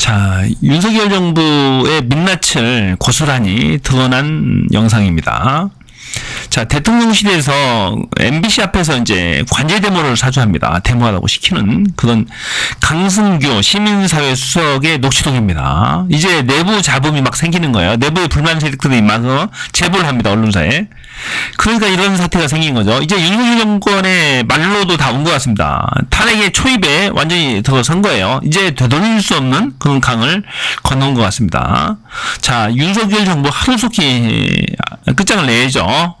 자, 윤석열 정부의 민낯을 고스란히 드러난 영상입니다. 자, 대통령실에서 MBC 앞에서 이제 관제 데모를 사주합니다. 데모하라고 시키는 그런 강승규 시민사회 수석의 녹취록입니다. 이제 내부 잡음이 막 생기는 거예요. 내부의 불만 세력들이 막 제보를 합니다. 언론사에. 그러니까 이런 사태가 생긴 거죠. 이제 윤석열 정권의 말로도 다 온 것 같습니다. 탄핵의 초입에 완전히 들어선 거예요. 이제 되돌릴 수 없는 그런 강을 건너온 것 같습니다. 자, 윤석열 정부 하루속히 끝장을 내야죠.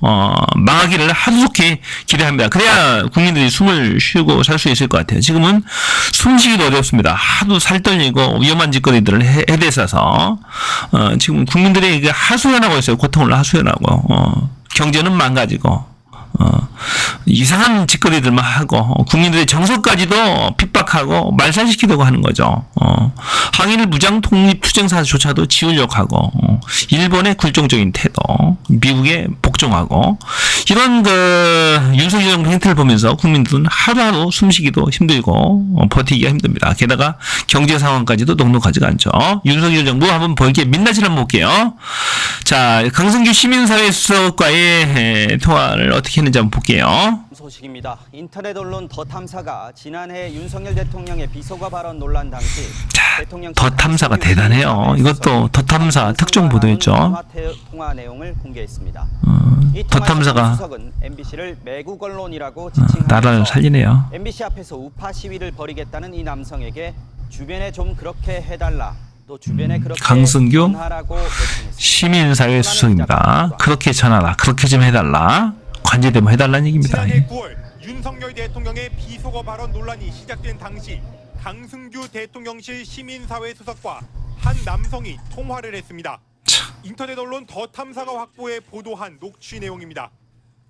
망하기를 하루속히 기대합니다. 그래야 국민들이 숨을 쉬고 살 수 있을 것 같아요. 지금은 숨쉬기도 어렵습니다. 하도 살떨리고 위험한 짓거리들을 해대서서 지금 국민들이 하소연하고 있어요. 고통을 하소연하고 경제는 망가지고 이상한 짓거리들만 하고 국민들의 정서까지도 핍박하고 말살시키려고 하는 거죠. 항일 무장 독립 투쟁사조차도 지우려고 하고 일본의 굴종적인 태도, 미국에 복종하고 이런 윤석열 정부 행태를 보면서 국민들은 하루하루 숨쉬기도 힘들고 버티기가 힘듭니다. 게다가 경제 상황까지도 녹록하지가 않죠. 윤석열 정부 한번 볼게 민낯을 한번 볼게요. 자, 강승규 시민사회 수석과의 통화를 어떻게 했는지 한번 볼게요. 소식입니다. 인터넷 언론 더 탐사가 지난해 윤석열 대통령의 비속어 발언 논란 당시 대통령 더 탐사가 대단해요. 이것도 더 탐사 특종 보도였죠. 통화 내용을 공개했습니다. 더 탐사가 수석은 MBC를 매국 언론이라고 지칭하면서 나라를 살리네요. MBC 앞에서 우파 시위를 벌이겠다는 이 남성에게 주변에 좀 그렇게 해달라. 또 주변에 그렇게 강승규 전하라고 요청했습니다. 시민사회 수석입니다. 그렇게 전하라. 그렇게 좀 해달라. 관제 데모 해달라는 얘기입니다. 지난해 9월 윤석열 대통령의 비속어 발언 논란이 시작된 당시 강승규 대통령실 시민사회 수석과 한 남성이 통화를 했습니다. 인터넷 언론 더 탐사가 확보해 보도한 녹취 내용입니다.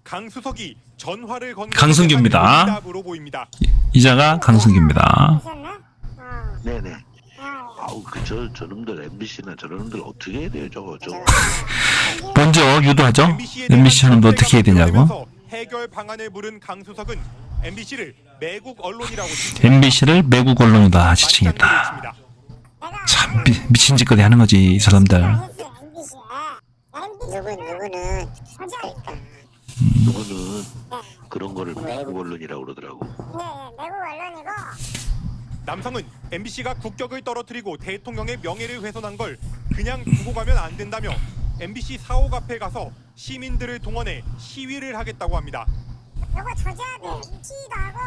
강 수석이 전화를 건 강승규입니다. 응답으로 보입니다. 이자가 강승규입니다. 네네. 아우 저놈들 MBC나 저놈들 어떻게 해야 돼요 저거. 먼저 유도하죠. MBC 저놈도 어떻게 해야 되냐고. 해결 방안을 물은 강 수석은 MBC를 매국 언론이라고 MBC를 매국 언론이다 지칭했다. 참 미친 짓거리 하는 거지 이 사람들. 누구는 그런 거를 매국 언론이라고 그러더라고. 매국 언론이고. 남성은 MBC가 국격을 떨어뜨리고 대통령의 명예를 훼손한 걸 그냥 두고 가면 안 된다며 MBC 사옥 앞에 가서 시민들을 동원해 시위를 하겠다고 합니다. 이거 저자들 있지도 하고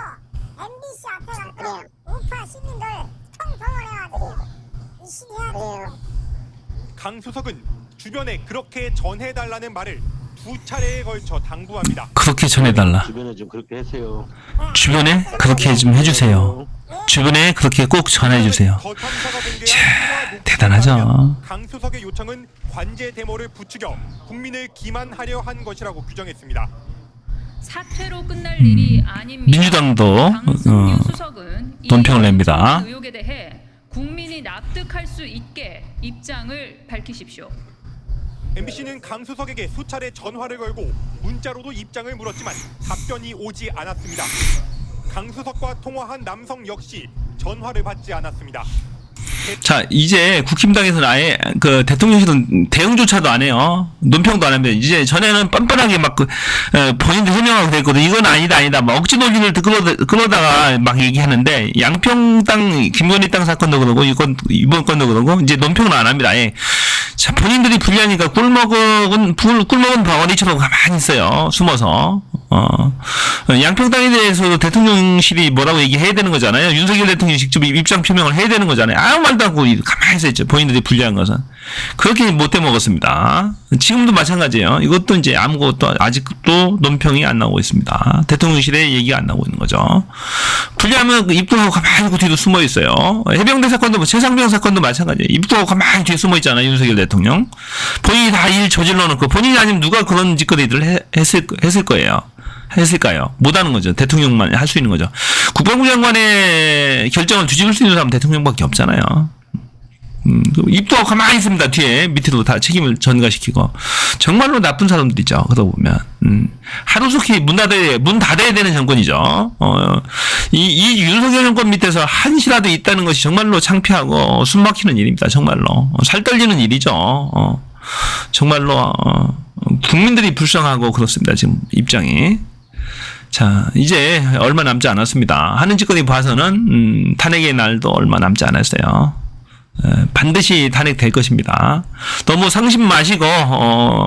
MBC 앞에 가서 우파 시민들 총동원해가지고 이 시위해야 돼요. 강 수석은 주변에 그렇게 전해달라는 말을 2차례에 걸쳐 당부합니다. 그렇게 전해달라. 주변에 좀 그렇게 하세요. 주변에 그렇게 좀 해주세요. 주변에 그렇게 꼭 전해주세요. 대단하죠. 강 수석의 요청은 관제 데모를 부추겨 국민을 기만하려 한 것이라고 규정했습니다. 사퇴로 끝날 일이 아닙니다. 민주당도 강승규 수석은 논평을 냅니다. 이 의혹에 대해 국민이 납득할 수 있게 입장을 밝히십시오. MBC는 강 수석에게 수차례 전화를 걸고 문자로도 입장을 물었지만 답변이 오지 않았습니다. 강 수석과 통화한 남성 역시 전화를 받지 않았습니다. 자, 이제 국힘당에서는 아예 그 대통령실은 대응조차도 안 해요. 논평도 안 합니다. 이제 전에는 뻔뻔하게 막 본인도 해명하고 그랬거든. 이건 아니다. 막 억지 논리를 끌어다가 막 얘기하는데 양평당 김건희 땅 사건도 그러고 이번 건도 그러고 이제 논평은 안 합니다. 아예. 자, 본인들이 불리하니까 꿀먹은 벙어리처럼 가만히 있어요. 숨어서. 양평당에 대해서도 대통령실이 뭐라고 얘기해야 되는 거잖아요. 윤석열 대통령이 직접 입장 표명을 해야 되는 거잖아요. 아무 말도 않고 가만히 있었죠. 본인들이 불리한 것은. 그렇게 못돼 먹었습니다. 지금도 마찬가지예요. 이것도 이제 아무것도 아직도 논평이 안 나오고 있습니다. 대통령실에 얘기가 안 나오고 있는 거죠. 불리하면 입국하고 가만히 그 뒤로 숨어 있어요. 해병대 사건도 최상병 사건도 마찬가지예요. 입국하고 가만히 뒤에 숨어 있잖아요. 윤석열 대통령. 본인이 다 일 저질러 놓고 본인이 아니면 누가 그런 짓거리들을 했을 거예요. 했을까요? 못하는 거죠. 대통령만 할 수 있는 거죠. 국방부 장관의 결정을 뒤집을 수 있는 사람은 대통령밖에 없잖아요. 입도 가만히 있습니다. 뒤에 밑에도 다 책임을 전가시키고 정말로 나쁜 사람들이죠. 그러다 보면 하루속히 문 닫아야 되는 정권이죠. 이 윤석열 정권 밑에서 한시라도 있다는 것이 정말로 창피하고 숨막히는 일입니다. 정말로 살 떨리는 일이죠. 정말로 국민들이 불쌍하고 그렇습니다. 지금 입장이. 자, 이제 얼마 남지 않았습니다. 하는 짓거리 봐서는 탄핵의 날도 얼마 남지 않았어요. 반드시 탄핵될 것입니다. 너무 상심 마시고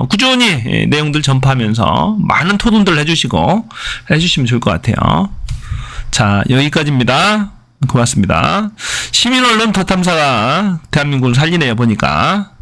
꾸준히 내용들 전파하면서 많은 토론들 해주시면 좋을 것 같아요. 자, 여기까지입니다. 고맙습니다. 시민언론 더 탐사가 대한민국을 살리네요, 보니까.